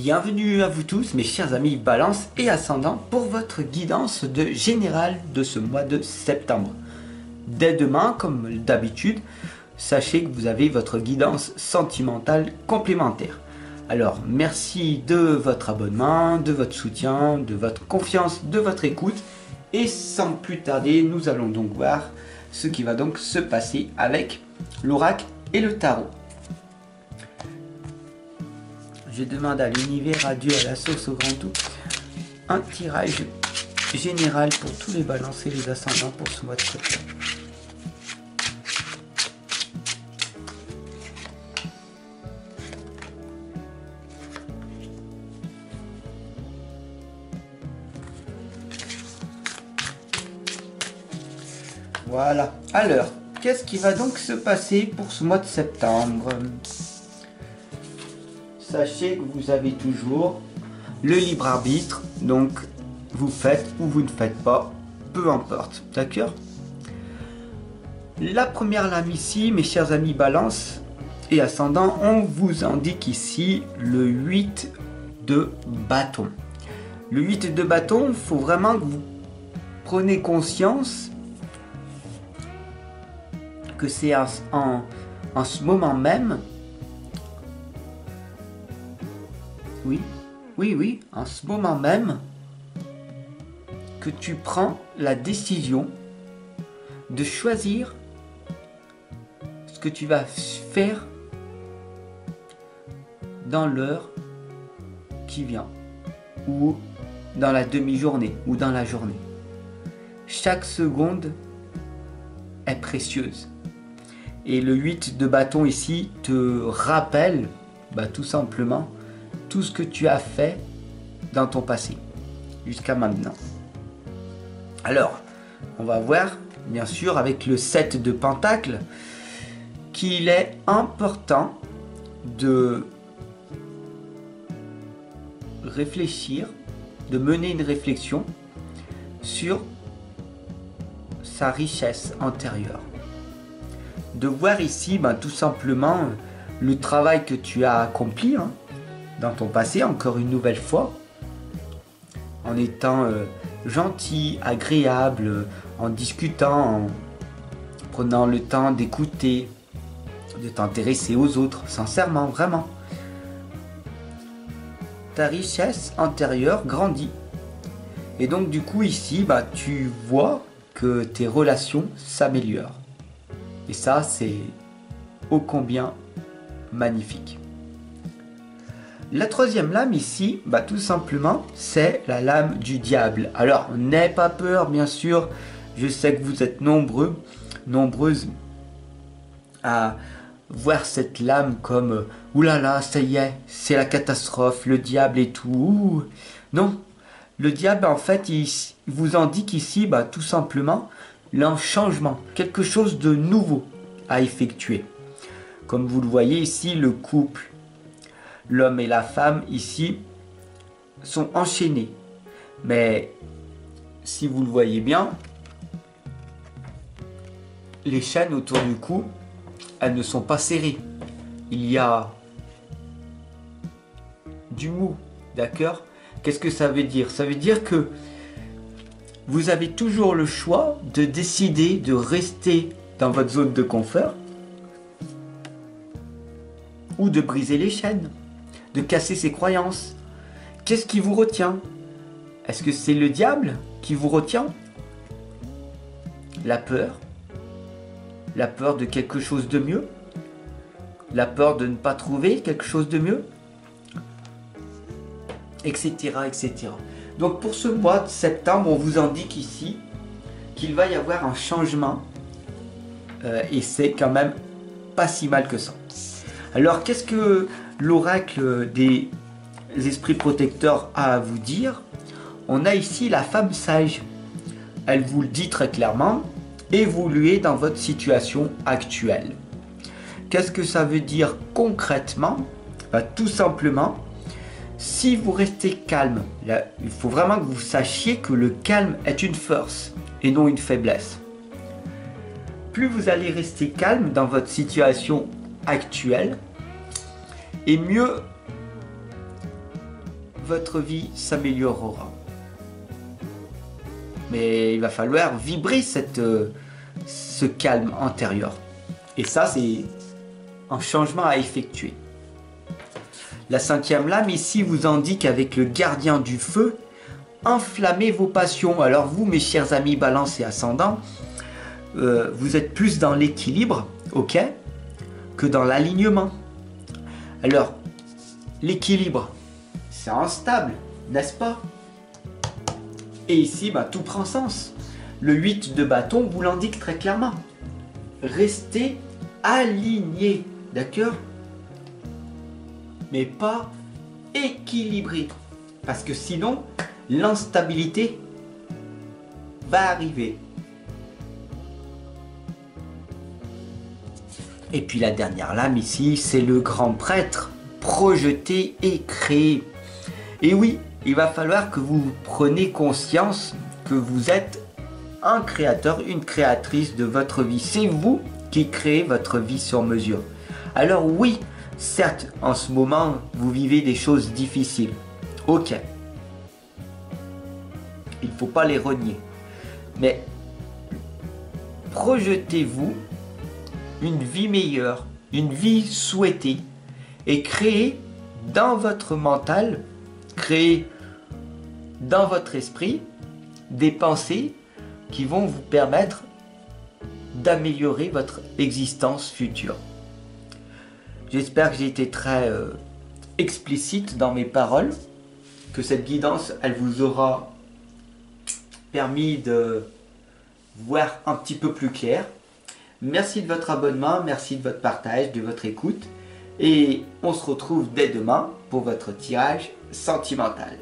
Bienvenue à vous tous mes chers amis Balance et Ascendant pour votre guidance générale de ce mois de septembre. Dès demain, comme d'habitude, sachez que vous avez votre guidance sentimentale complémentaire. Alors merci de votre abonnement, de votre soutien, de votre confiance, de votre écoute. Et sans plus tarder, nous allons donc voir ce qui va donc se passer avec l'oracle et le tarot. Je demande à l'univers, à Dieu, à la source, au grand tout, un tirage général pour tous les balances et les ascendants pour ce mois de septembre. Voilà. Alors, qu'est-ce qui va donc se passer pour ce mois de septembre ? Sachez que vous avez toujours le libre arbitre, donc vous faites ou vous ne faites pas, peu importe, d'accord ? La première lame ici, mes chers amis Balance et Ascendant, on vous indique ici le 8 de bâton. Le 8 de bâton, il faut vraiment que vous preniez conscience que c'est en ce moment même. Oui, en ce moment même, que tu prends la décision de choisir ce que tu vas faire dans l'heure qui vient, ou dans la demi-journée, ou dans la journée. Chaque seconde est précieuse. Et le 8 de bâton ici te rappelle, tout simplement, tout ce que tu as fait dans ton passé, jusqu'à maintenant. Alors, on va voir, bien sûr, avec le 7 de Pentacle, qu'il est important de réfléchir, de mener une réflexion sur sa richesse antérieure. De voir ici, tout simplement, le travail que tu as accompli, dans ton passé, encore une nouvelle fois, en étant gentil, agréable, en discutant, en prenant le temps d'écouter, de t'intéresser aux autres, sincèrement, vraiment. Ta richesse antérieure grandit. Et donc du coup ici, tu vois que tes relations s'améliorent. Et ça, c'est ô combien magnifique. La troisième lame ici, tout simplement, c'est la lame du diable. Alors, n'aie pas peur, bien sûr. Je sais que vous êtes nombreuses à voir cette lame comme « Oulala, ça y est, c'est la catastrophe, le diable et tout. » Non, le diable, en fait, il vous indique ici, tout simplement, un changement, quelque chose de nouveau à effectuer. Comme vous le voyez ici, le couple, l'homme et la femme ici sont enchaînés. Mais si vous le voyez bien, les chaînes autour du cou, elles ne sont pas serrées. Il y a du mou, d'accord ? Qu'est-ce que ça veut dire ? Ça veut dire que vous avez toujours le choix de décider de rester dans votre zone de confort ou de briser les chaînes, de casser ses croyances. Qu'est-ce qui vous retient ? Est-ce que c'est le diable qui vous retient ? La peur de quelque chose de mieux ? La peur de ne pas trouver quelque chose de mieux ? Etc. etc. Donc pour ce mois de septembre, on vous indique ici qu'il va y avoir un changement et c'est quand même pas si mal que ça. Alors qu'est-ce que l'oracle des esprits protecteurs a à vous dire ? On a ici la femme sage. Elle vous le dit très clairement, évoluez dans votre situation actuelle. Qu'est-ce que ça veut dire concrètement ? Tout simplement, si vous restez calme, là, il faut vraiment que vous sachiez que le calme est une force et non une faiblesse. Plus vous allez rester calme dans votre situation actuelle, et mieux votre vie s'améliorera. Mais il va falloir vibrer ce calme intérieur. Et ça, c'est un changement à effectuer. La 5e lame ici vous indique avec le gardien du feu, enflammez vos passions. Alors vous, mes chers amis Balance et Ascendant, vous êtes plus dans l'équilibre, ok, que dans l'alignement. Alors, l'équilibre, c'est instable, n'est-ce pas? Et ici, tout prend sens. Le 8 de bâton vous l'indique très clairement. Restez aligné, d'accord? Mais pas équilibré. Parce que sinon, l'instabilité va arriver. Et puis la dernière lame ici, c'est le grand prêtre. Projeter et créer. Et oui, il va falloir que vous preniez conscience que vous êtes un créateur, une créatrice de votre vie. C'est vous qui créez votre vie sur mesure. Alors oui, certes, en ce moment, vous vivez des choses difficiles. Ok. Il ne faut pas les renier. Mais projetez-vous une vie meilleure, une vie souhaitée et créez dans votre mental, créez dans votre esprit des pensées qui vont vous permettre d'améliorer votre existence future. J'espère que j'ai été très explicite dans mes paroles, que cette guidance, elle vous aura permis de voir un petit peu plus clair. Merci de votre abonnement, merci de votre partage, de votre écoute. Et on se retrouve dès demain pour votre tirage sentimental.